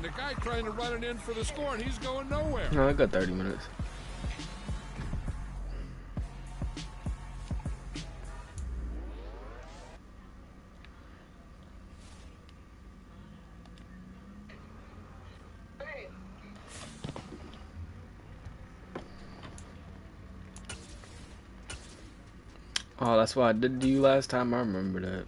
and the guy trying to run it in for the score, and he's going nowhere. No, I got 30 minutes. Oh, that's why I did to you last time. I remember that.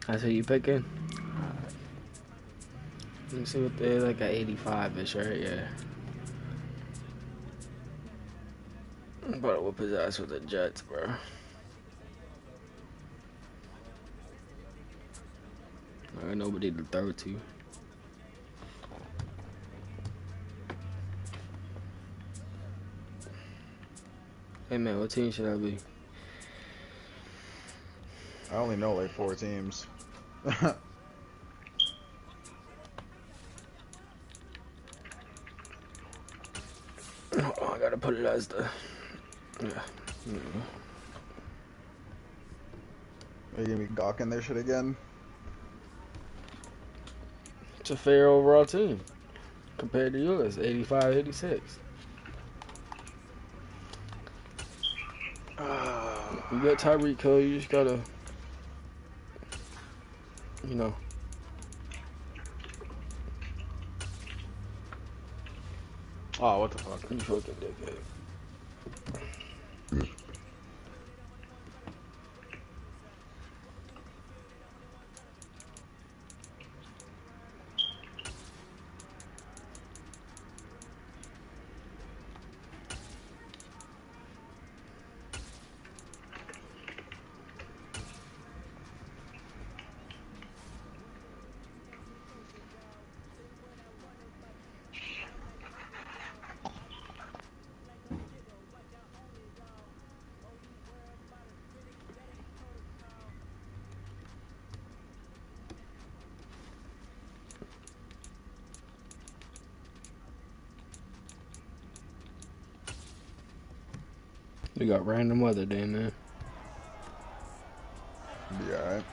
That's who you picking? Let me see what they're like at 85-ish, right? Yeah. But whoop his ass with the Jets, bro. I got nobody to throw to. Hey man, what team should I be? I only know like 4 teams. Oh, I gotta put it as the... Yeah. Are you gonna be gawking their shit again? It's a fair overall team compared to yours, 85, 86. You got Tyreek Hill, you just gotta, you know. Oh, what the fuck? You fucking dickhead. We got random weather day, man. Be alright.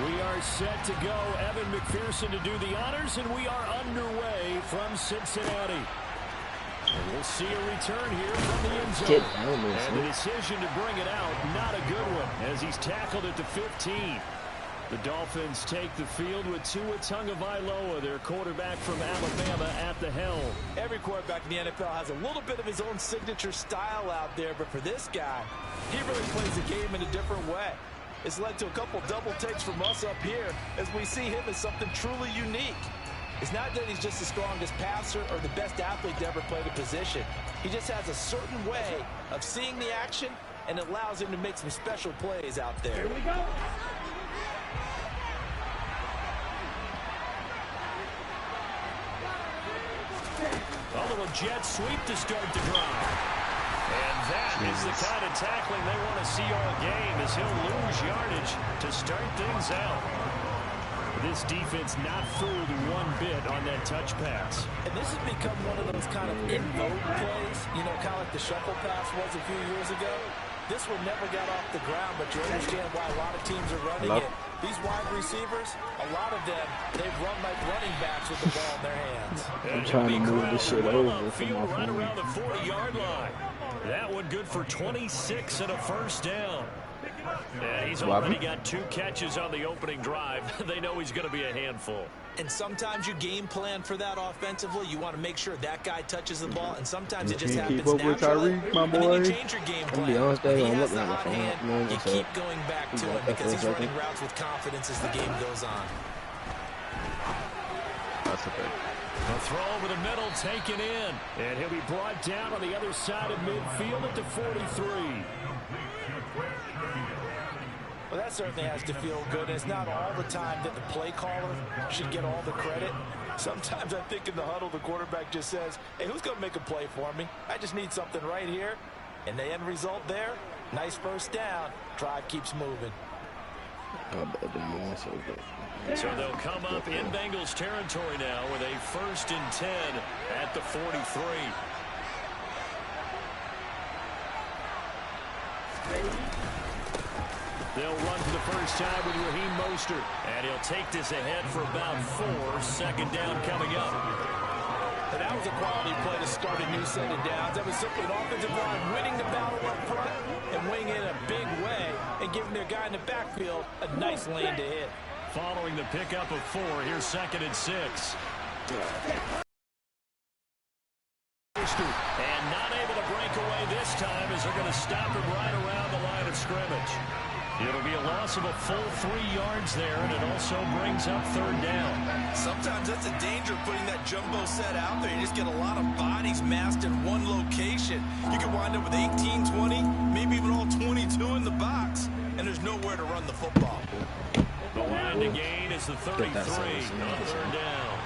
We are set to go. Evan McPherson to do the honors, and we are underway from Cincinnati. And we'll see a return here from the end zone. And the decision to bring it out, not a good one, as he's tackled at the 15. The Dolphins take the field with Tua Tagovailoa, their quarterback from Alabama, at the helm. Every quarterback in the NFL has a little bit of his own signature style out there, but for this guy, he really plays the game in a different way. It's led to a couple double takes from us up here as we see him as something truly unique. It's not that he's just the strongest passer or the best athlete to ever play the position. He just has a certain way of seeing the action, and it allows him to make some special plays out there. Here we go. A little jet sweep to start the drive. And that is the kind of tackling they want to see all game, as he'll lose yardage to start things out. This defense not fooled one bit on that touch pass. And this has become one of those kind of in-vogue plays, you know, kind of like the shuffle pass was a few years ago. This one never got off the ground, but you understand why a lot of teams are running it. These wide receivers, a lot of them, they've run like running backs with the ball in their hands. I'm trying to move this shit over from my right phone. around the 40-yard line. That one good for 26 and a first down. And he's already got 2 catches on the opening drive. They know he's going to be a handful. And sometimes you game plan for that offensively. You want to make sure that guy touches the ball, and sometimes it just happens naturally. Tyreek, my And then boy. you change your game plan. be honest, Dave, When he I'm has looking the at my hot phone. hand, No, you it's keep up. going back to him back because for a he's running second. routes with confidence as the game goes on. That's okay. A throw over the middle, taken in. And he'll be brought down on the other side of midfield at the 43. Well, that certainly has to feel good. It's not all the time that the play caller should get all the credit. Sometimes I think in the huddle, the quarterback just says, hey, who's going to make a play for me? I just need something right here. And the end result there, nice first down. Drive keeps moving. So they'll come up in Bengals territory now with a 1st and 10 at the 43. They'll run for the first time with Raheem Mostert. And he'll take this ahead for about 4. 2nd down coming up. And that was a quality play to start a new set of downs. That was simply an offensive line winning the battle up front and winning in a big way and giving their guy in the backfield a nice lane to hit. Following the pickup of 4, here's 2nd and 6. And not able to break away this time as they're going to stop him right around the line of scrimmage. It'll be a loss of a full 3 yards there, and it also brings up 3rd down. Sometimes that's a danger of putting that jumbo set out there. You just get a lot of bodies massed in one location. You could wind up with 18, 20, maybe even all 22 in the box, and there's nowhere to run the football. The line to gain is the 33 on 3rd down.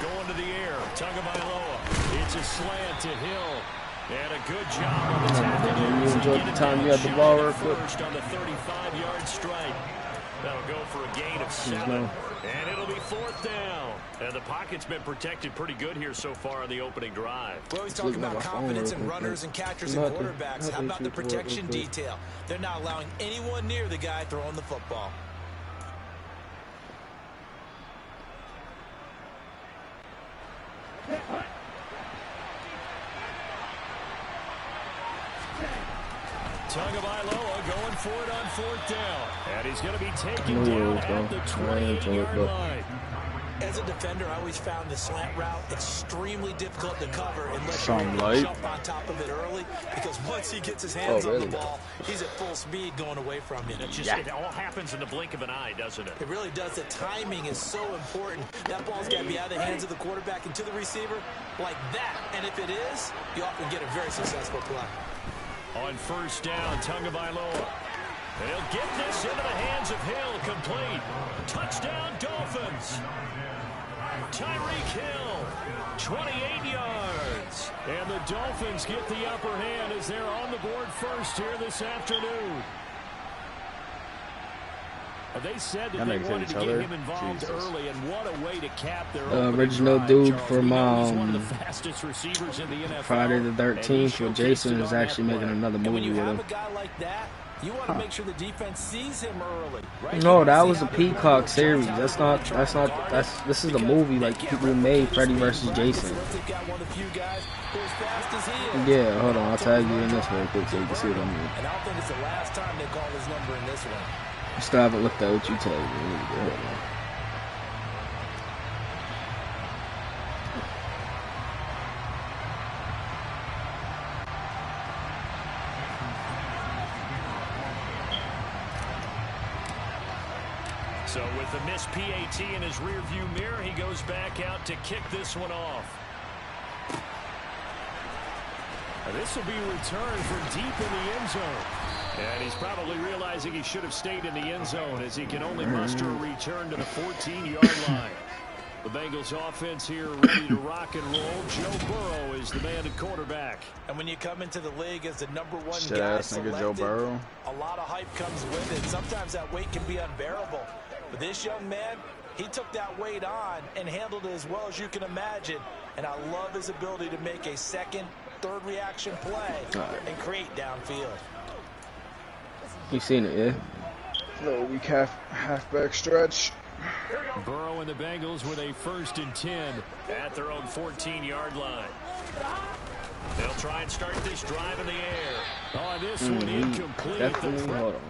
Going to the air, Tagovailoa. It's a slant to Hill. And a good job on the tackle. You enjoyed the time you had the ball real quick. First on the 35-yard strike. That'll go for a gain of 7. And it'll be 4th down. And the pocket's been protected pretty good here so far on the opening drive. Well, he's talking about confidence in runners and catchers and quarterbacks. How about the protection detail? They're not allowing anyone near the guy throwing the football. Tagovailoa going for it on 4th down. And he's going to be taken down at the 28-yard line. As a defender, I always found the slant route extremely difficult to cover unless Some you light. jump on top of it early, because once he gets his hands on the ball, he's at full speed going away from you. It all happens in the blink of an eye, doesn't it? It really does. The timing is so important. That ball's got to be out of the hands of the quarterback and to the receiver like that. And if it is, you often get a very successful play. On 1st down, Tagovailoa. And he'll get this into the hands of Hill, complete. Touchdown, Dolphins. Tyreek Hill, 28 yards. And the Dolphins get the upper hand as they're on the board first here this afternoon. They said that they wanted to get him involved early, and what a way to cap their original dude from one of the fastest receivers in the NFL. Friday the 13th with Jason is actually making another movie with him. A guy like that, you want to make sure the defense sees him early. Right? No, that was a Peacock series. This is the movie like people made Freddy versus Jason. Yeah, hold on, I'll tag you in this real quick so you can see what I mean. And I don't think it's the last time they call his number in this one. I still haven't looked at what you tagged me. So with the missed PAT in his rearview mirror, he goes back out to kick this one off. This will be returned from deep in the end zone. And he's probably realizing he should have stayed in the end zone as he can only muster a return to the 14-yard line. The Bengals offense here ready to rock and roll. Joe Burrow is the man at quarterback. And when you come into the league as the #1 guy selected, Joe Burrow. A lot of hype comes with it. Sometimes that weight can be unbearable. But this young man, he took that weight on and handled it as well as you can imagine. And I love his ability to make a second, third reaction play and create downfield. You seen it, yeah? Little weak halfback stretch. Burrow and the Bengals with a 1st and 10 at their own 14-yard line. They'll try and start this drive in the air. Oh, this one incomplete. Definitely, hold on.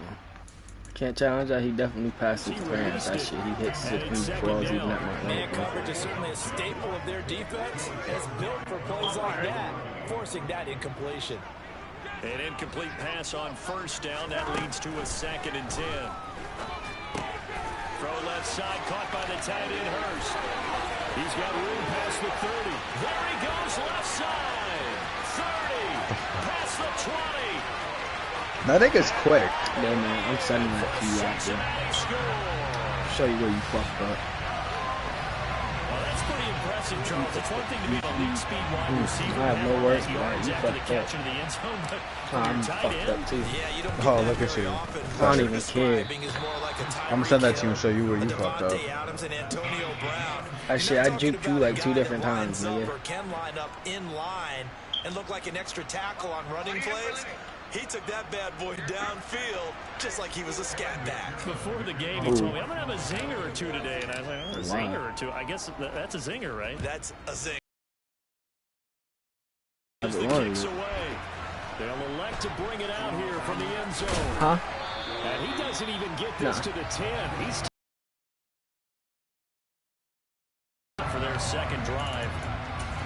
Can't challenge that. He definitely passed interference. That shit, he hits 6-12 even at my Man coverage is certainly a staple of their defense. It's built for plays like that, forcing that incompletion. An incomplete pass on 1st down. That leads to a 2nd and 10. Throw left side, caught by the tight end, Hurst. He's got room past the 30. There he goes, left side. 30, past the 20. I think it's quick. Yeah, man, I'm sending that to you out there. Show you where you fucked up. Well, that's pretty impressive, Charles. It's one thing to be an elite speed wide receiver. I have no words for that. You after the fucked catch up. into the end zone, but I'm fucked up too. Yeah, you don't Oh, look at you. I don't even care. I'm gonna send that to you and show you where you fucked up. Actually, I juked you like 2 different times, nigga. Can line up in line and look like an extra tackle on running plays. He took that bad boy downfield just like he was a scat back. Before the game, he told me, I'm going to have a zinger or 2 today. And I was like, oh, a zinger or 2. I guess that's a zinger, right? That's a zinger. As the kicks away, they'll elect to bring it out here from the end zone. Huh? And he doesn't even get this to the 10. He's for their 2nd drive.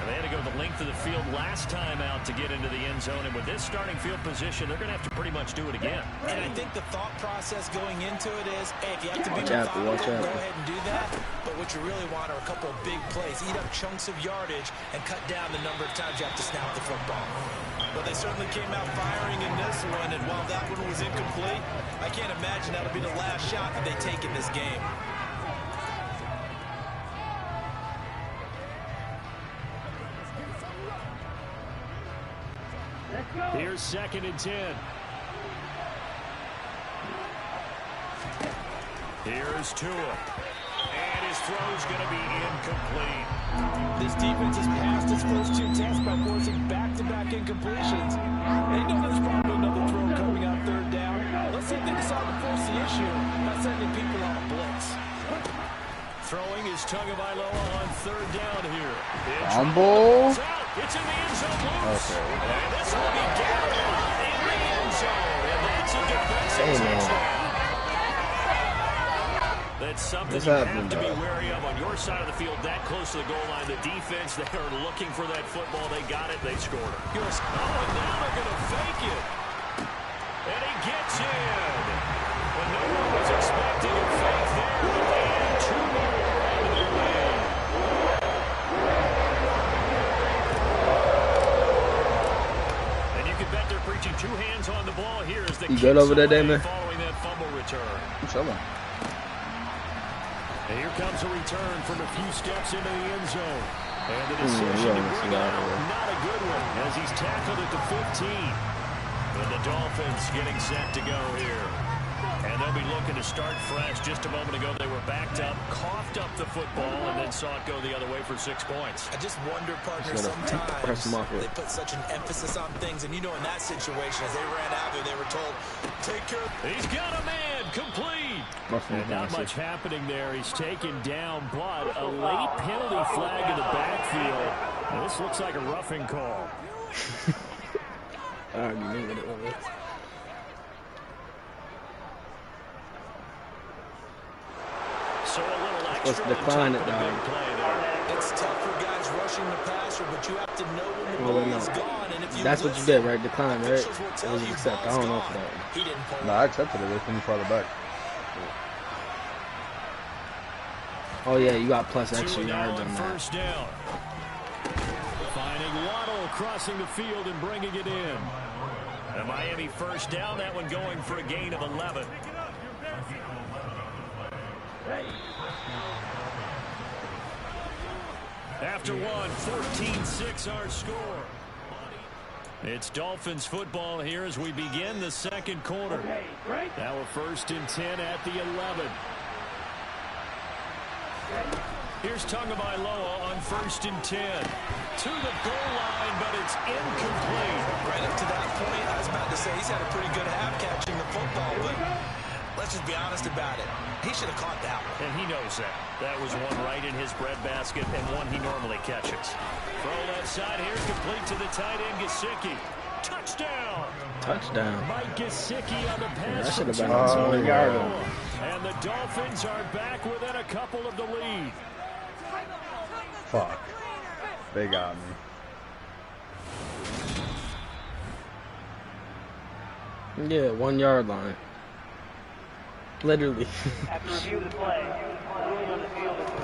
And they had to go the length of the field last time out to get into the end zone. And with this starting field position, they're going to have to pretty much do it again. And I think the thought process going into it is, hey, if you have to be methodical, go ahead and do that. But what you really want are a couple of big plays. Eat up chunks of yardage and cut down the number of times you have to snap the football. But they certainly came out firing in this one. And while that one was incomplete, I can't imagine that'll be the last shot that they take in this game. Here's 2nd and 10. Here's Tua. And his throw's going to be incomplete. This defense has passed its first 2 tests by forcing back-to-back incompletions. They know there's probably another throw coming out 3rd down. Let's see if they decide to force the issue by sending people on a blitz. Throwing is Tagovailoa on 3rd down here. Fumble. It's in the end zone. Okay. And this will be gathered in the end zone. And that's a defensive touchdown. That's something you have to be wary of on your side of the field. That close to the goal line. The defense, they are looking for that football. They got it. They scored it. Oh, and now they're going to fake it. And he gets in. And no one was expecting a fake there. But they add 2 more into their lead. And you can bet they're preaching 2 hands on the ball here as the you good over there, Damon? Following that fumble return. I'm chilling. And here comes a return from a few steps into the end zone. And the decision to bring out, not a good one, as he's tackled at the 15. And the Dolphins getting set to go here. And they'll be looking to start fresh. Just a moment ago, they were backed up, coughed up the football, and then saw it go the other way for 6 points. I just wonder, partner, sometimes they put such an emphasis on things. And you know, in that situation, as they ran out there, they were told, take care. He's got a man, complete. And not much happening there. He's taken down, but a late penalty flag in the backfield. And this looks like a roughing call. I already knew what it was. So a little extra. Let's decline it, dog. It's tough for guys rushing the passer, but you have to know when the ball is gone. And if you that's what you did, right? Decline, right? Or was it accept? I don't know for that. He didn't pull. No, I accepted it. They put me farther back. Oh yeah, you got plus extra yards on that. First down. Finding Waddle crossing the field and bringing it in. The Miami first down, that one going for a gain of 11. After one, 14-6 our score. It's Dolphins football here as we begin the 2nd quarter. Now a 1st and 10 at the 11. Here's Tagovailoa on 1st and 10. To the goal line, but it's incomplete. Right up to that point, I was about to say he's had a pretty good half catching the football, but let's just be honest about it. He should have caught that one. And he knows that. That was one right in his breadbasket and one he normally catches. Throw left side here, complete to the tight end, Gesicki. Touchdown! Touchdown. Mike Gesicki on the pass. That should have been on 1 yard. And the Dolphins are back within a couple of the lead. Fuck. They got me. Yeah, 1 yard line. Literally.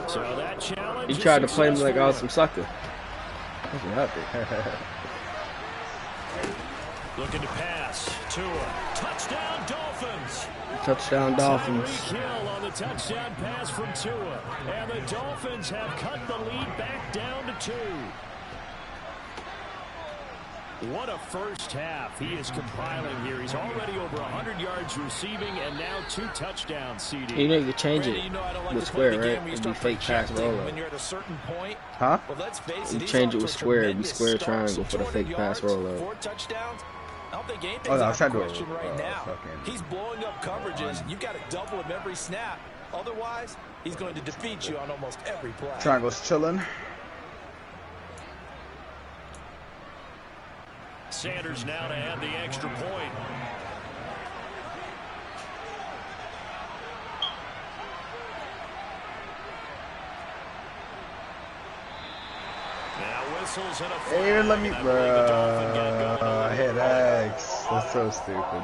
So that challenge. He tried to play me like I was some sucker. That's what happened. Looking to pass. Tua. Touchdown Dolphins. Touchdown Dolphins. Tyreek Hill on the touchdown pass from Tua. And the Dolphins have cut the lead back down to 2. What a first half he is compiling here. He's already over 100 yards receiving and now 2 touchdowns, CD. You know you could change it with square, right? It'd be fake pass roll. When you're at a certain point, huh? well, let's face You it, change it with square, it'd be square triangle for the fake pass roll. 4 touchdowns. I don't think anything's I was out trying of to question right now. He's blowing up coverages. You got to double him every snap. Otherwise, he's going to defeat you on almost every play. Triangle's chilling. Sanders now to add the extra point. Now whistles and a flag. Hey, let me, I believe the Dolphin got going on I hit X. That's so stupid.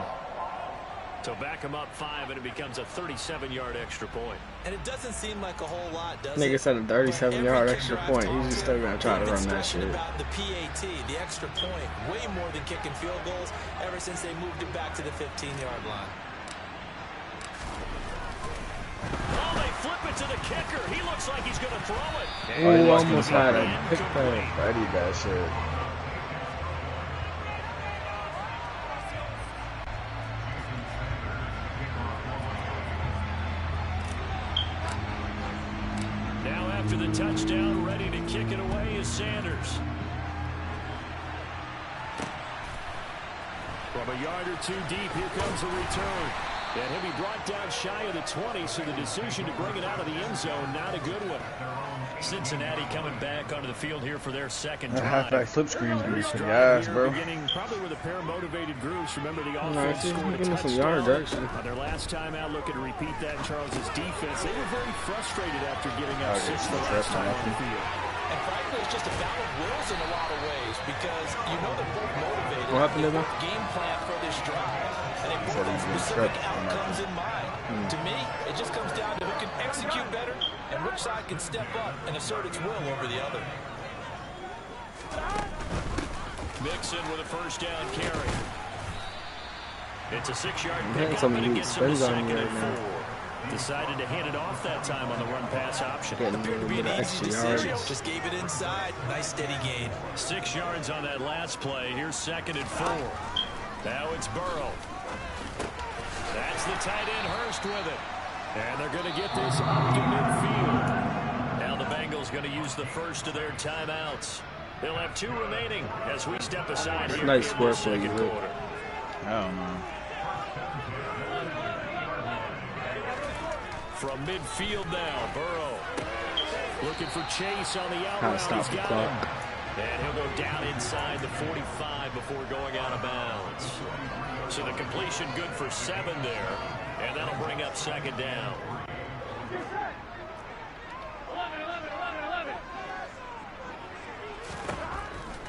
So back him up 5, and it becomes a 37-yard extra point. And it doesn't seem like a whole lot, does Nigga it? said a 37-yard extra point. He's just still gonna try to run that shit. About the PAT, the extra point, way more than kicking field goals ever since they moved it back to the 15-yard line. Oh, they flip it to the kicker. He looks like he's going to throw it. Ooh, almost had a pick play. I need that shit. Now after the touchdown, ready to kick it away is Sanders. From a yard or 2 deep, here comes a return. And he'll be brought down shy of the 20, so the decision to bring it out of the end zone, not a good one. Cincinnati coming back onto the field here for their second That drive. halfback flip screen's gonna be pretty ass, bro. Beginning probably with a pair of motivated groups. Remember the Nice, offense he's scored a giving some yards, touchdown. actually. On their last time out, looking to repeat that in Charles's defense. They were very frustrated after giving up 6 the last time on the field. And frankly, it's just a battle of wills in a lot of ways because you know they're both motivated. What happened to them? Game plan for this drive. And they both have specific outcomes in mind. To me, it just comes down to who can execute better and which side can step up and assert its will over the other. Mixon with a first down carry. It's a 6-yard Man, pickup, some and it elite gets him to spins on 2nd me and right 4. Decided to hand it off that time on the run-pass option. Getting a Appeared to little be bit an of easy extra decision. yards. Just gave it inside. Nice steady gain. 6 yards on that last play. Here's 2nd and 4. Now it's Burrow. That's the tight end Hurst with it. And they're going to get this up to midfield. Now the Bengals going to use the first of their timeouts. They'll have 2 remaining as we step aside here Nice in square the play, second Rick. quarter. I don't know. From midfield now, Burrow. Looking for Chase on the Gotta outroute. stop He's the got clock. him. And he'll go down inside the 45 before going out of bounds. So the completion good for 7 there. And that'll bring up 2nd down.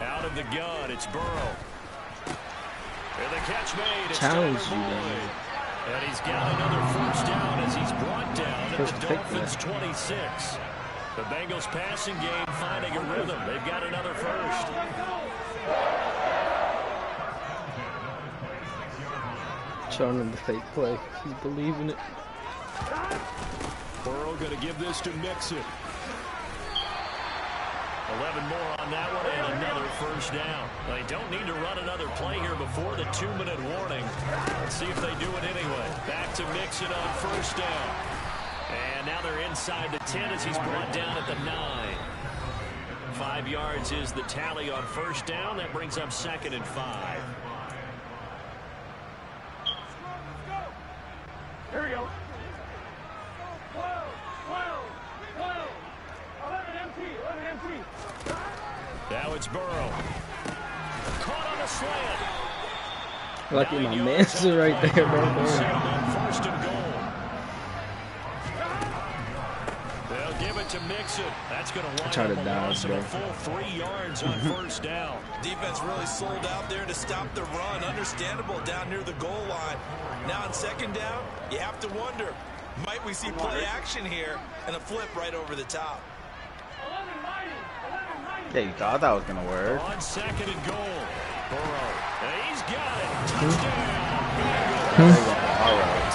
Out of the gun, it's Burrow. And the catch made. It's Challenge Tyler you, Boyd. man. And he's got another first down as he's brought down at First the pick Dolphins' there. 26. The Bengals passing game finding a rhythm. They've got another first. Showing him the fake play. He's believing it. Burrow going to give this to Mixon. 11 more on that one and another first down. They don't need to run another play here before the 2-minute warning. Let's see if they do it anyway. Back to Mixon on first down. And now they're inside the 10 as he's brought down at the 9. 5 yards is the tally on first down. That brings up 2nd and 5. Now it's Burrow. Caught on a slant. Lucky my man's right there, bro. First and goal. They'll give it to Mixon. That's going to wind up a loss of a full 3 yards on first down. Defense really sold out there to stop the run. Understandable down near the goal line. Now on second down, you have to wonder, might we see play action here and a flip right over the top? Yeah, you thought that was gonna work. On second and goal, Burrow. He's got it. Touchdown. All right.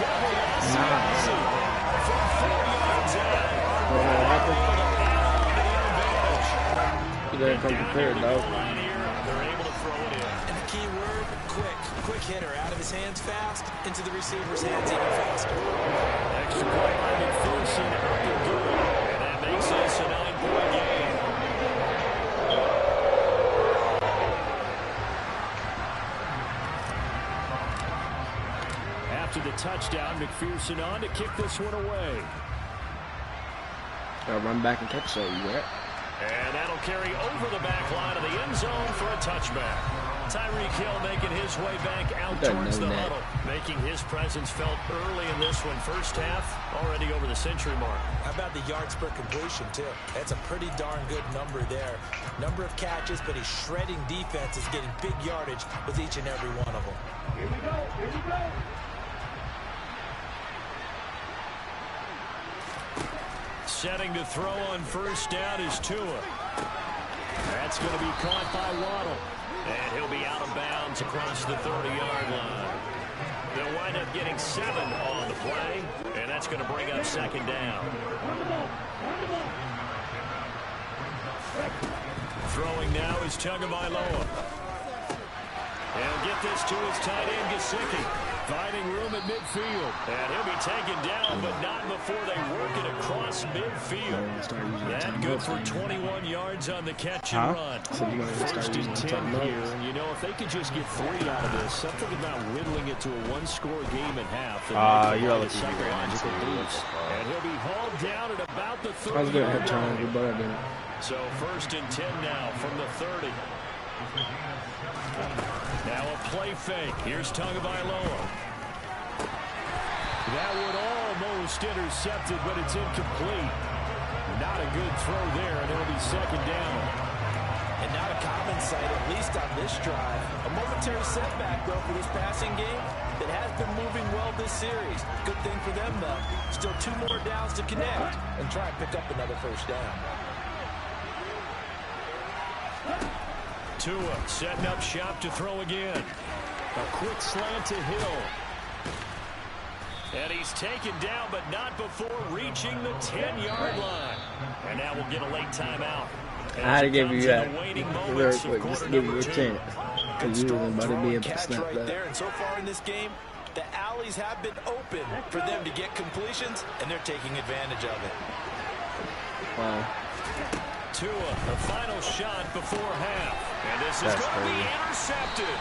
You better come prepared, dog. They're able to throw it in. And the key word, quick. Quick hitter out of his hands fast, into the receiver's hands even faster. Extra point by McPherson. Up and good. And that makes this a 9-point game. After the touchdown, McPherson on to kick this one away. Gotta run back and catch that, you right? And that'll carry over the back line of the end zone for a touchback. Tyreek Hill making his way back out towards the huddle, making his presence felt early in this one. First half, already over the century mark. How about the yards per completion, too? That's a pretty darn good number there. Number of catches, but he's shredding defenses, getting big yardage with each and every one of them. Here we go. Here we go. Setting to throw on first down is Tua. That's going to be caught by Waddle. And he'll be out of bounds across the 30-yard line. They'll wind up getting 7 on the play, and that's going to bring up second down. Throwing now is Tagovailoa. And get this to his tight end, Gesicki. Finding room at midfield. And he'll be taken down, but not before they work it across midfield. That good for 21 yards on the catch and run. First and 10 here. And, you know, if they could just get 3 out of this, something about whittling it to a one-score game at half. You're looking psychological boost. And he'll be hauled down at about the 30. I was going to hit time, but I didn't. So first and 10 now from the 30. Now a play fake. Here's Tagovailoa. That would almost intercepted, but it's incomplete. Not a good throw there, and it'll be second down. And not a common sight, at least on this drive. A momentary setback, though, for this passing game that has been moving well this series. Good thing for them, though. Still 2 more downs to connect and try and pick up another first down. Tua setting up shop to throw again. A quick slant to Hill. And he's taken down, but not before reaching the 10-yard line. And now we'll get a late timeout. I had to give you that real quick, just to give you a chance. Because you wasn't about to be able to snap right that. there. And so far in this game, the alleys have been open for them to get completions, and they're taking advantage of it. Wow. Tua, the final shot before half. And this is going to be intercepted.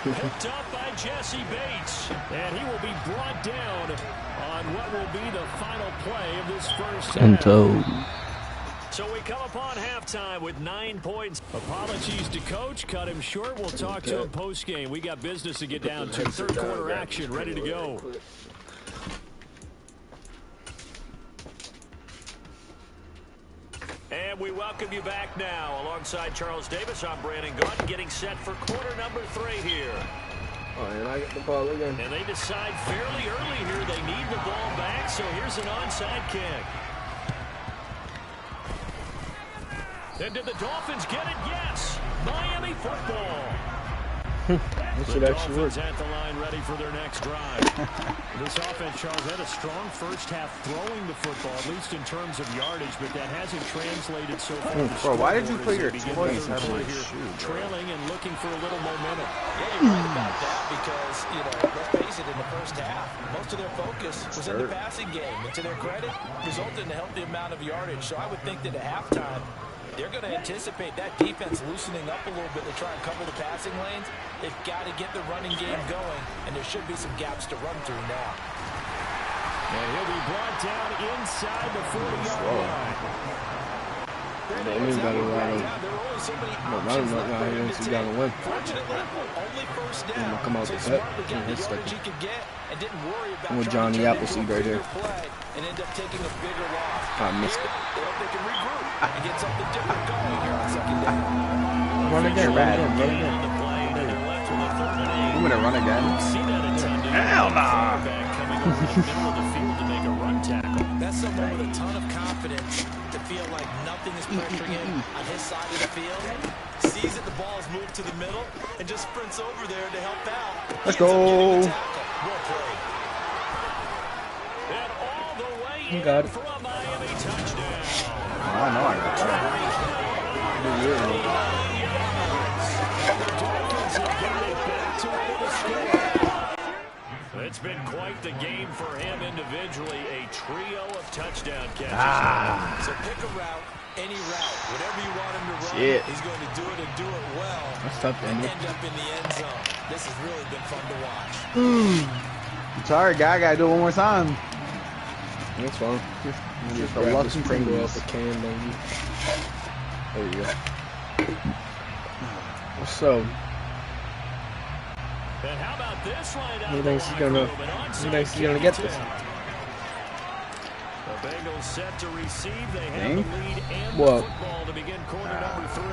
Picked up by Jesse Bates. And he will be brought down on what will be the final play of this first half. So we come upon halftime with 9 points. Apologies to Coach. Cut him short. We'll talk to him post-game. We got business to get down to. Third quarter action ready to go. And we welcome you back now. Alongside Charles Davis, I'm Brandon Gaunt, getting set for quarter number 3 here. Oh, and I get the ball again. And they decide fairly early here they need the ball back, so here's an onside kick. And did the Dolphins get it? Yes. Miami football. The Dolphins at the line ready for their next drive. This offense, Charles, had a strong first half throwing the football, at least in terms of yardage, but that hasn't translated so far. Bro, why did you put your toys out of your shoe? Trailing and looking for a little momentum. Yeah, you're right about that because, you know, let's face it, in the first half, most of their focus was in the passing game. And to their credit, resulted in a healthy amount of yardage. So I would think that at halftime, they're going to anticipate that defense loosening up a little bit to try and cover the passing lanes. They've got to get the running game going, and there should be some gaps to run through now. And he'll be brought down inside the 40-yard line. That means got a lot of. No, I don't know why he wants to got to win. I'm gonna come out the cut and hit stuff. I'm with Johnny Appleseed right here. I missed it. Run again, run again. You gonna run again? Hell nah! That's someone with a ton of confidence to feel like nothing is pressuring him on his side of the field. Sees that the ball is moved to the middle and just sprints over there to help out. Let's go! You got it. I know I got that. It's been quite the game for him individually. A trio of touchdown catches. So pick a route, any route, whatever you want him to run. Shit. He's going to do it and do it well. That's tough, And Daniel. end up in the end zone. This has really been fun to watch. I'm sorry, guy. I gotta do it one more time. That's fine. Just Grab the luck this and Pringle things. off the can, baby. There you go. So, And how about this right out who of thinks the he's gonna? locker room? An Who onside thinks he's gonna kick get this? attempt. The Bengals set to receive. They have Dang. the lead and What? the football to begin quarter number 3.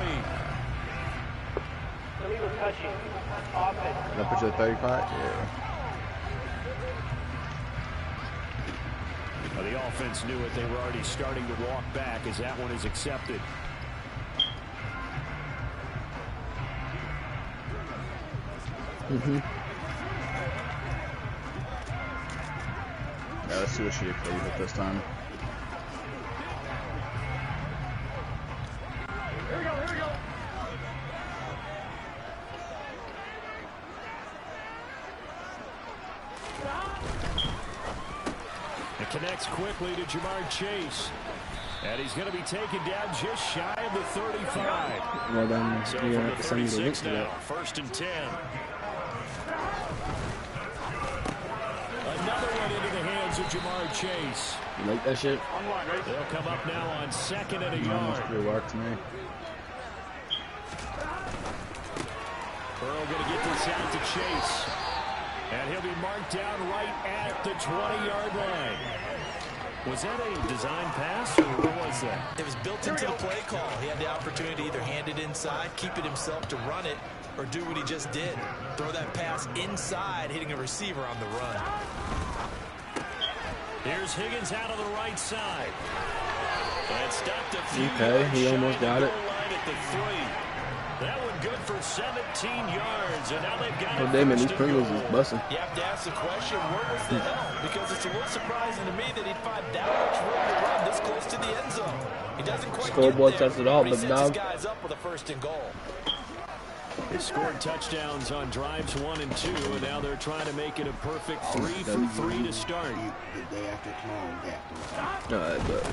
That put you at 35? Yeah. Well, the offense knew it. They were already starting to walk back as that one is accepted. Yeah, let's see what she played with this time. It connects quickly to Jamar Chase. And he's going to be taken down just shy of the 35. Well then, So you're from gonna the have to send me the link 36 to now, that. 1st and 10. Another one into the hands of Jamar Chase. You like that shit? They'll come up now on 2nd and a Almost yard. pretty work to me. Burrow going to get this out to Chase. And he'll be marked down right at the 20-yard line. Was that a design pass, or what was that? It was built into the play call. He had the opportunity to either hand it inside, keep it himself to run it, or do what he just did. Throw that pass inside, hitting a receiver on the run. Here's Higgins out of the right side. And stopped a few Okay, yards he shy almost of got the it. goal line at the 3. That one good for 17 yards, and now they've got Oh a damn it, these first and Pringles goal. is busting. You have to ask the question, where was the help? Because it's a little surprising to me that he'd find that much room to run this close to the end zone. He doesn't quite Scoreboard get there, tested all, but he but sets dog. his guys up with a 1st and goal. They scored touchdowns on drives 1 and 2, and now they're trying to make it a perfect 3 for 3 to start. Alright, but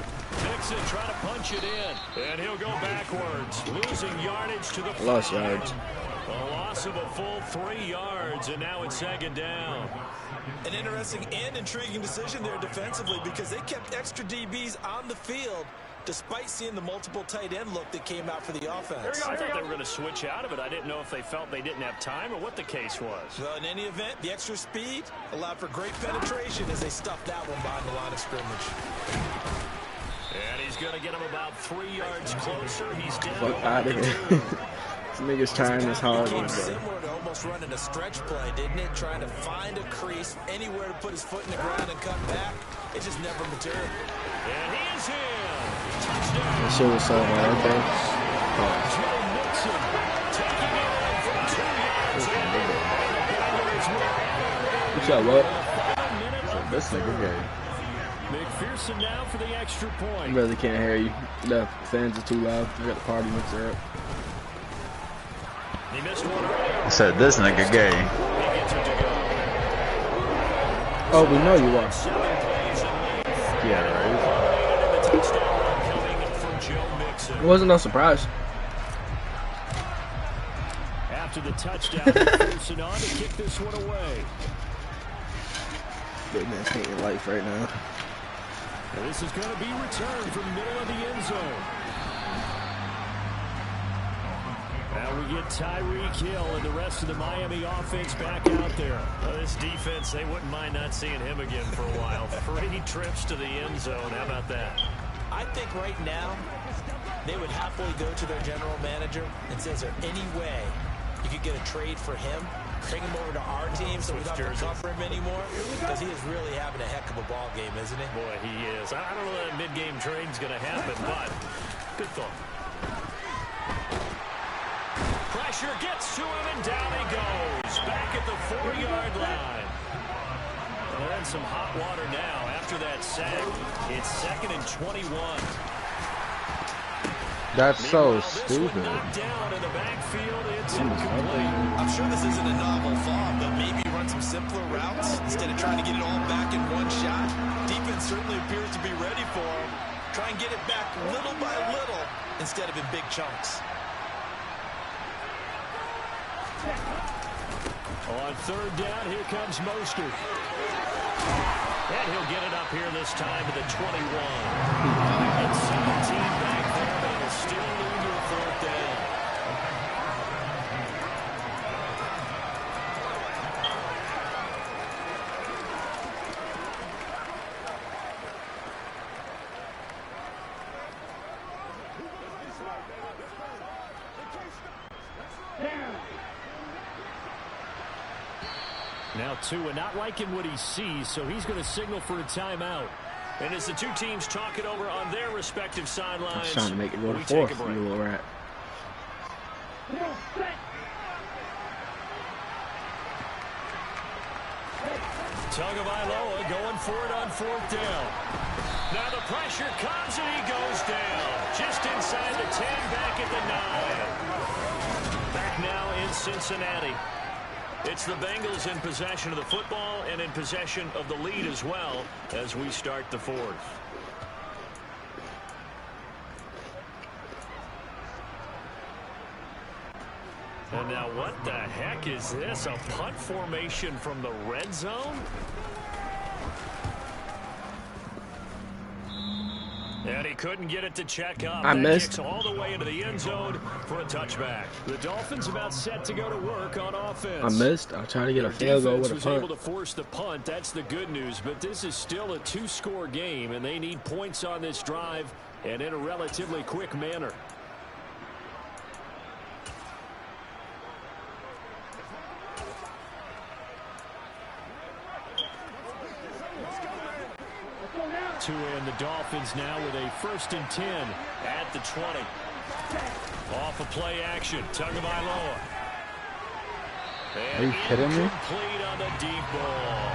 Mixon trying to punch it in, and he'll go backwards, losing yardage to the 5. lost yards. A loss of a full 3 yards, and now it's 2nd down. An interesting and intriguing decision there defensively because they kept extra DBs on the field despite seeing the multiple tight end look that came out for the offense. I thought they were going to switch out of it. I didn't know if they felt they didn't have time or what the case was. Well, in any event, the extra speed allowed for great penetration as they stuffed that one behind the line of scrimmage. And he's going to get him about 3 yards closer. He's down. Fuck out of here. This nigga's trying his hard Became one, bro. similar to almost running a stretch play, didn't it? Trying to find a crease, anywhere to put his foot in the ground and cut back. It just never materialized. And he is in. Touchdown. That shit was so hard, bro. Joe Mixon taking it in for 2 yards. You said what? This nigga gay. McPherson now for the extra I point. really can't hear you. The fans are too loud. I got the party mixer up. He missed one earlier. I said this nigga gay. He gets it to go. Oh, we know you are. 7 plays in length. Yeah, right. The touchdown run coming from Joe Mixon. It wasn't no surprise. After the touchdown, McPherson on to kick this one away. Big man's hating life right now. And this is going to be returned from the middle of the end zone. Now we get Tyreek Hill and the rest of the Miami offense back out there. Well, this defense, they wouldn't mind not seeing him again for a while. 3 trips to the end zone. How about that? I think right now they would happily go to their general manager and say, is there any way you could get a trade for him? Bring him over to our team so we don't have to cover him anymore? Because he is really having a heck of a ball game, isn't he? Boy, he is. I don't know that mid-game trade's going to happen, but good thought. Pressure gets to him, and down he goes. Back at the 4-yard line. Well, they're in some hot water now after that sack. It's 2nd and 21. That's so stupid. Down in the backfield, it's I'm sure this isn't a novel thought, but maybe run some simpler routes instead of trying to get it all back in one shot. Defense certainly appears to be ready for him. Try and get it back little by little instead of in big chunks. On 3rd down, here comes Mostert. And he'll get it up here this time to the 21. It's 17 back there, but it'll still lead to a 4th down. Now Tua not liking what he sees, so he's going to signal for a timeout. And as the two teams talk it over on their respective sidelines, I was trying to make it go to we 4th, take a break. you little rat. Tagovailoa going for it on 4th down. Now the pressure comes and he goes down. Just inside the 10, back at the 9. Back now in Cincinnati. It's the Bengals in possession of the football and in possession of the lead as well as we start the 4th. And now what the heck is this? A punt formation from the red zone? And he couldn't get it to check up. I That missed. kicks all the way into the end zone for a touchback. The Dolphins about set to go to work on offense. I missed. I tried to get a Their field goal with a defense was able punt. to force the punt. That's the good news. But this is still a 2-score game, and they need points on this drive and in a relatively quick manner. Tua and the Dolphins now with a 1st and 10 at the 20. Off of play action, Tagovailoa. Are you kidding me? Complete on the deep ball.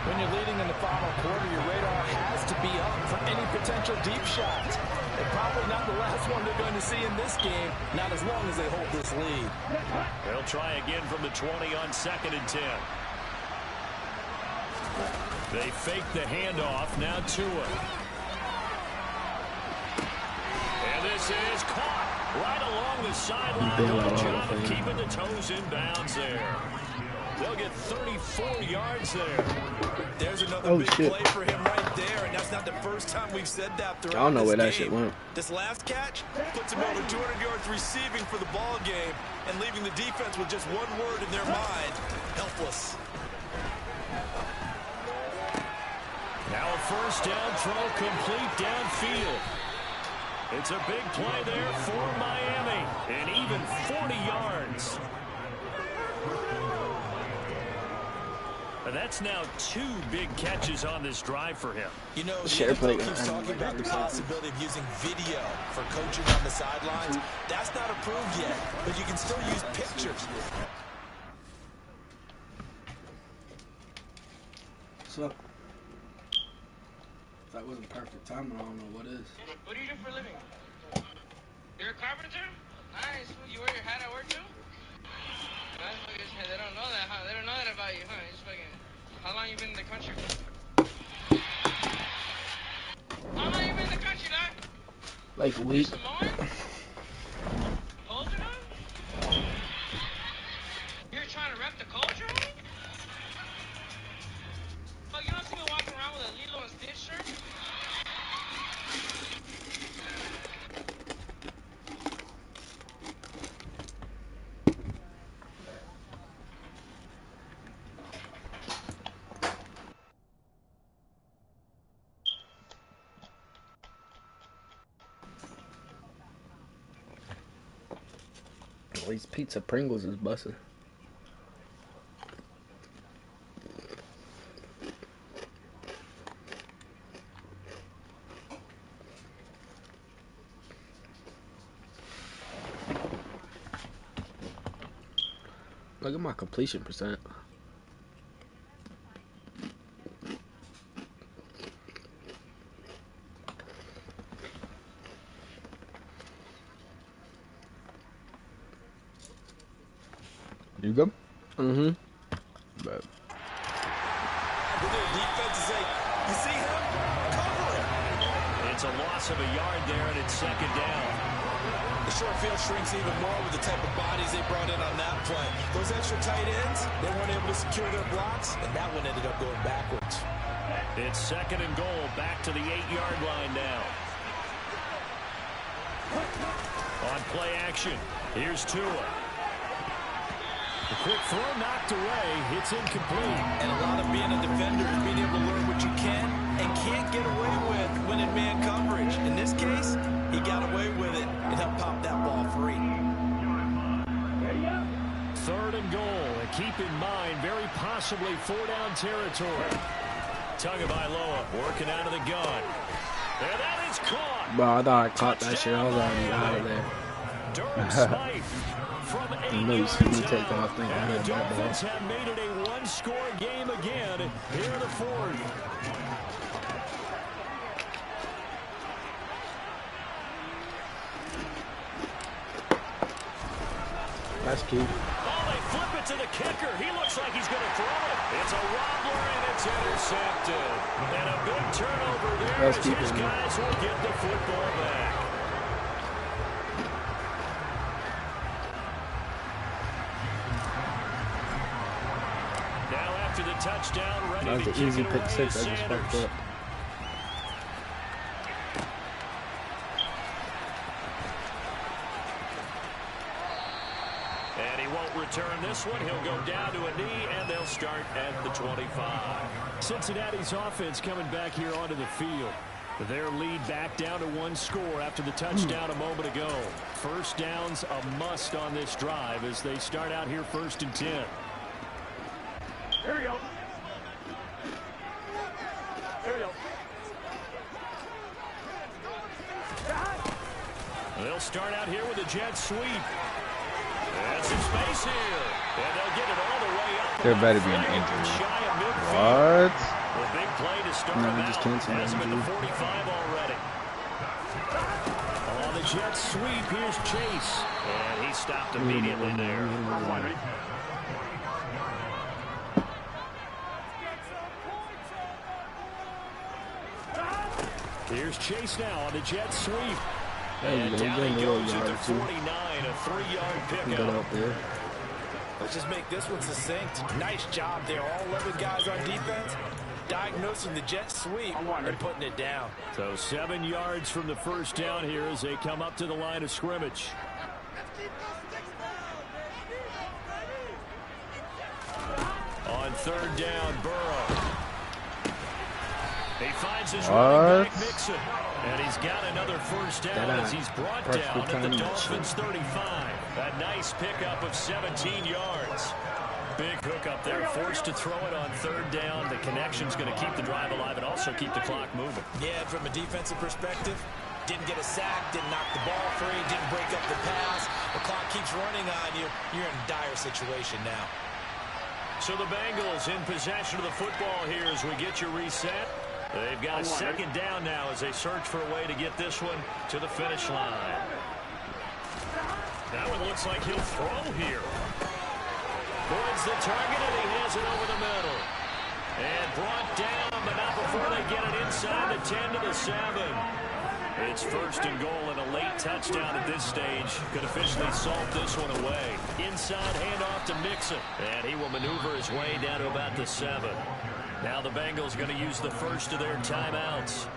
When you're leading in the final quarter, your radar has to be up for any potential deep shots. And probably not the last one they're going to see in this game, not as long as they hold this lead. They'll try again from the 20 on 2nd and 10. They fake the handoff. Now Tua. And this is caught right along the sideline. Good job of keeping the toes in bounds there. They'll get 34 yards there. There's another big play for him right there, and that's not the first time we've said that throughout I don't know this where that game. shit went. This last catch puts him over 200 yards receiving for the ball game and leaving the defense with just one word in their mind: helpless. Now a 1st down throw complete downfield. It's a big play there for Miami, and even 40 yards. And that's now 2 big catches on this drive for him. You know, the NFL keeps talking about the possibility of using video for coaching on the sidelines. That's not approved yet, but you can still use pictures. What's up? If that wasn't perfect timing, I don't know what is. What do you do for a living? You're a carpenter? Nice. You wear your hat at work too? They don't know that, huh? They don't know that about you, huh? You just fucking... How long you been in the country? How long you been in the country, dog? Like a week. Samoan? Culture, dog? You're trying to rep the culture, huh? Oh, you don't see me walking around with a Lilo and Stitch shirt? These pizza Pringles is busting. Look at my completion percent. You good? Mm-hmm. But defense is like, you see him? Cover it. It's a loss of a yard there, and it's second down. The short field shrinks even more with the type of bodies they brought in on that play. Those extra tight ends, they weren't able to secure their blocks, and that one ended up going backwards. It's second and goal, back to the 8-yard line now. On play action, here's Tua. The quick throw knocked away. It's incomplete. And a lot of being a defender is being able to learn what you can and can't get away with when in man coverage. In this case, he got away with it and helped pop that ball free. Third and goal. And keep in mind, very possibly 4-down territory. Tagovailoa working out of the gun. And that is caught. Bro, I thought I caught that shit. I was already out of there. Durham Smythe from 8 yards out. And the Dolphins have made it a one-score game again here in the fourth. That's cute. Oh, they flip it to the kicker. He looks like he's going to throw it. It's a wobbler, and it's intercepted. And a big turnover there as his guys will get the football back. Now after the touchdown, ready That was to an easy kick it pick away six. is I just Sanders. fucked up. And he won't return this one. He'll go down to a knee, and they'll start at the 25. Cincinnati's offense coming back here onto the field. Their lead back down to one score after the touchdown a moment ago. First down's a must on this drive as they start out here 1st and 10. Here we go. Here we go. They'll start out here with a jet sweep. And some space here. And they'll get it all the way up. there better be an injury. What? The big play to start No, him he just out. canceled Has him that at the injury. 45 already. On the jet sweep, here's Chase. And he stopped immediately there. Here's Chase now on the jet sweep. There you And go. down he He goes at yard the too. 49, a 3-yard He got pickup. out there. Let's just make this one succinct. Nice job there. All 11 guys on defense diagnosing the jet sweep and putting it down. So 7 yards from the first down here as they come up to the line of scrimmage. On third down, Burrow. He finds his What? running back, Mixon. And he's got another first down That, as he's brought perfect down at the timing. Dolphins' 35. A nice pickup of 17 yards. Big hookup there, forced to throw it on third down. The connection's going to keep the drive alive and also keep the clock moving. Yeah, from a defensive perspective, didn't get a sack, didn't knock the ball free, didn't break up the pass. The clock keeps running on you. You're in a dire situation now. So the Bengals in possession of the football here as we get you reset. They've got a second down now as they search for a way to get this one to the finish line. That one looks like he'll throw here. Boyd's the target, and he has it over the middle. And brought down, but not before they get it inside the 10 to the 7. It's first and goal, and a late touchdown at this stage could officially salt this one away. Inside handoff to Mixon, and he will maneuver his way down to about the 7. Now the Bengals going to use the first of their timeouts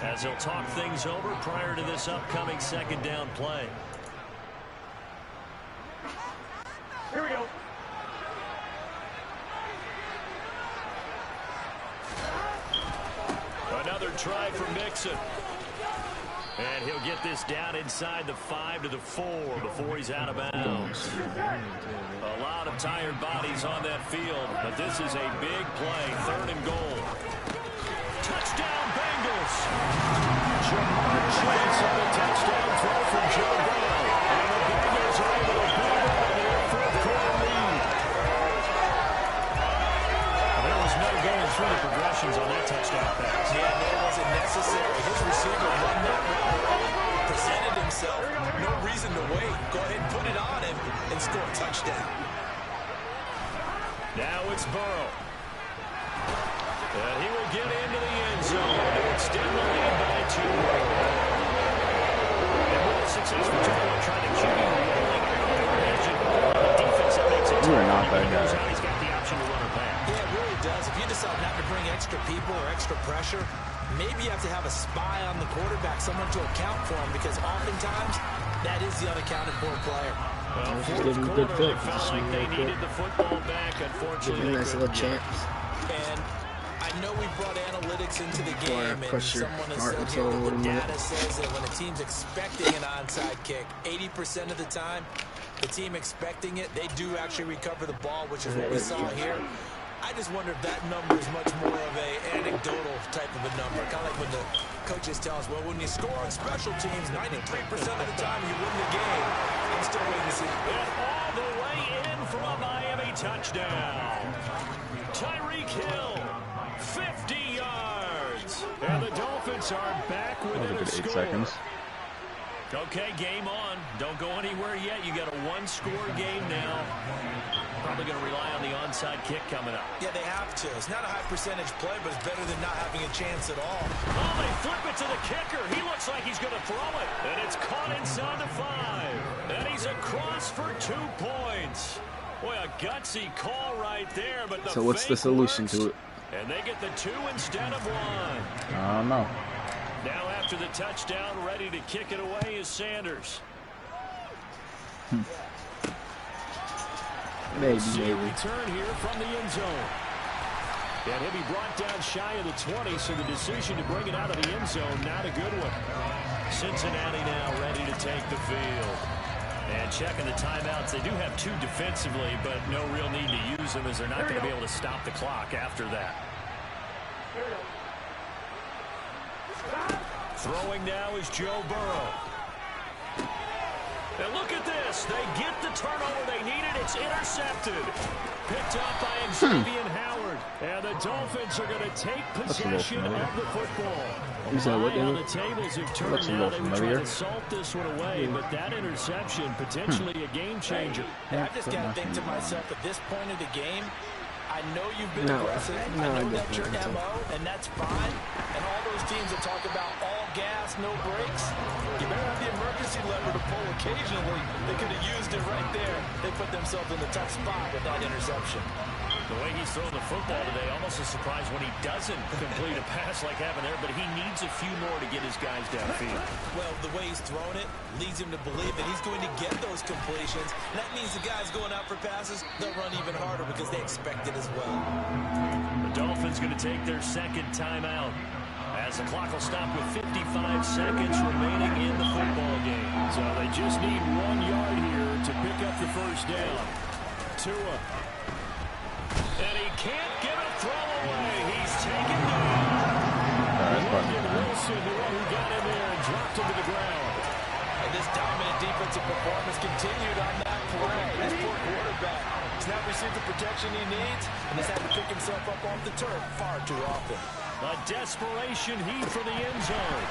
as they'll talk things over prior to this upcoming second down play. Here we go. Another try for Mixon. And he'll get this down inside the 5 to the 4 before he's out of bounds. A lot of tired bodies on that field, but this is a big play, 3rd and goal. Touchdown, Bengals! Jamar Chase on a touchdown throw from Joe Burrow. And the Bengals are able to build on their 4th quarter lead. There was no going through the progressions on that touchdown pass. Yeah, no, it wasn't necessary. His receiver run that route, presented himself. No reason to wait. Go ahead and put it on him and score a touchdown. Now it's Burrow. And he will get into the end zone to extend the lead by 2. And with the success for Burrow trying to keep him rolling out of the region, the defense that makes it tough. Not that guy. He's got the option to run or pass. Yeah, it really does. If you decide not to bring extra people or extra pressure, maybe you have to have a spy on the quarterback, someone to account for him, because oftentimes that is the unaccounted for player. Well, just give him a good fit. Felt like they needed the football back. Unfortunately, nice little champs. And I know we brought analytics into the game, and someone has heart said and here soul that in the a minute. data says that when a team's expecting an onside kick, 80% of the time, the team expecting it, they do actually recover the ball, which is what we saw here. I just wonder if that number is much more of a anecdotal type of a number. Kind of like when the coaches tell us, well, when you score on special teams, 93% of the time you win the game. I'm still waiting to see. And all the way in for a Miami touchdown. Tyreek Hill, 50 yards. And the Dolphins are back within a score. 8 seconds. Okay, game on. Don't go anywhere yet. You got a 1-score game now. Probably going to rely on the onside kick coming up. Yeah, they have to. It's not a high percentage play, but it's better than not having a chance at all. Oh, they flip it to the kicker. He looks like he's going to throw it. And it's caught inside the 5. And he's across for 2 points. Boy, a gutsy call right there. But So what's the solution to it? And they get the 2 instead of 1. I don't know. Now after the touchdown, ready to kick it away is Sanders. Maybe. Return here from the end zone. And he'll be brought down shy of the 20, so the decision to bring it out of the end zone, not a good one. Cincinnati now ready to take the field. And checking the timeouts, they do have 2 defensively, but no real need to use them as they're not going to be able to stop the clock after that. Throwing now is Joe Burrow. And look at this. They get the turnover they needed. It's intercepted. Picked up by Xavier Howard. And the Dolphins are going to take possession of the football. Is that what they on the tables have turned now. They were trying to salt this one away, but that interception potentially a game changer. And I just got to think to myself, at this point of the game, I know you've been aggressive. I know that's your MO, and that's fine. And all those teams that talk about all gas, no brakes, you better have the emergency lever to pull occasionally. They could have used it right there. They put themselves in the tough spot with that interception. The way he's throwing the football today, almost a surprise when he doesn't complete a pass like happened there, but he needs a few more to get his guys downfield. Well, the way he's thrown it leads him to believe that he's going to get those completions. That means the guys going out for passes, they'll run even harder because they expect it as well. The Dolphins going to take their 2nd timeout as the clock will stop with 55 seconds remaining in the football game. So they just need 1 yard here to pick up the first down. Tua. And he can't get a throw away. He's taken down. Wilson, the one who got in there and dropped him to the ground. And this dominant defensive performance continued on that play. This poor quarterback has not received the protection he needs and has had to pick himself up off the turf far too often. A desperation heave for the end zone.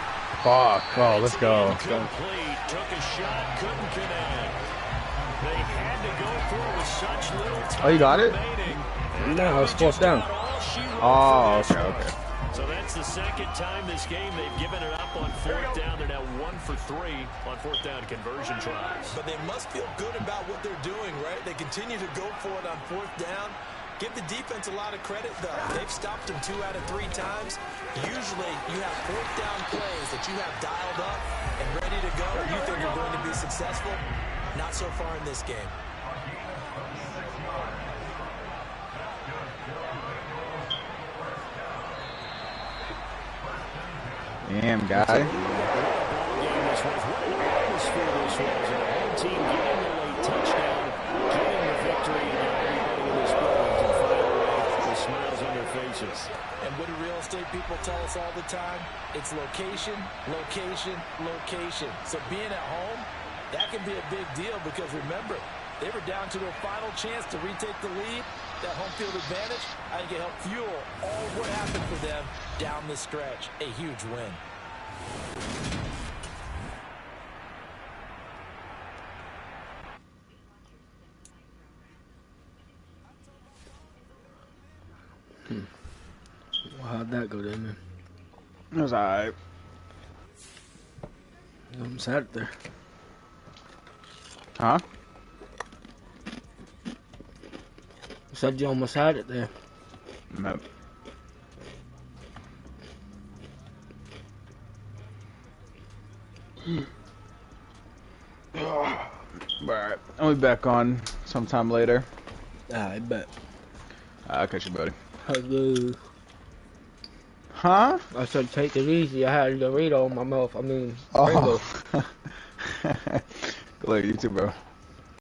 Fuck. Oh, let's go. Complete. Took a shot, couldn't connect. They had to go for it with such little time. Oh, you got it? No, it's 4th down. Oh, okay. So that's the 2nd time this game they've given it up on 4th down. They're now 1 for 3 on 4th down conversion tries. But they must feel good about what they're doing, right? They continue to go for it on 4th down. Give the defense a lot of credit, though. They've stopped them 2 out of 3 times. Usually, you have 4th down plays that you have dialed up and ready to go. You think you're going to be successful. Not so far in this game. Damn, guy. atmosphere this was. And the home team getting the late touchdown, getting the victory, and now everybody in this building can file away with smiles on their faces. And what do real estate people tell us all the time? It's location, location, location. So being at home, that can be a big deal because remember, they were down to their final chance to retake the lead. That home field advantage, I think it helped fuel all what happened for them down the stretch. A huge win. Well, how'd that go then, man? It was alright. I'm sad there. Huh? I said you almost had it there. No. Alright, I'll be back on sometime later. I bet. I'll catch you, buddy. Hello. Huh? I said take it easy. I had a Dorito in my mouth. I mean, Oh. Later, you too, bro.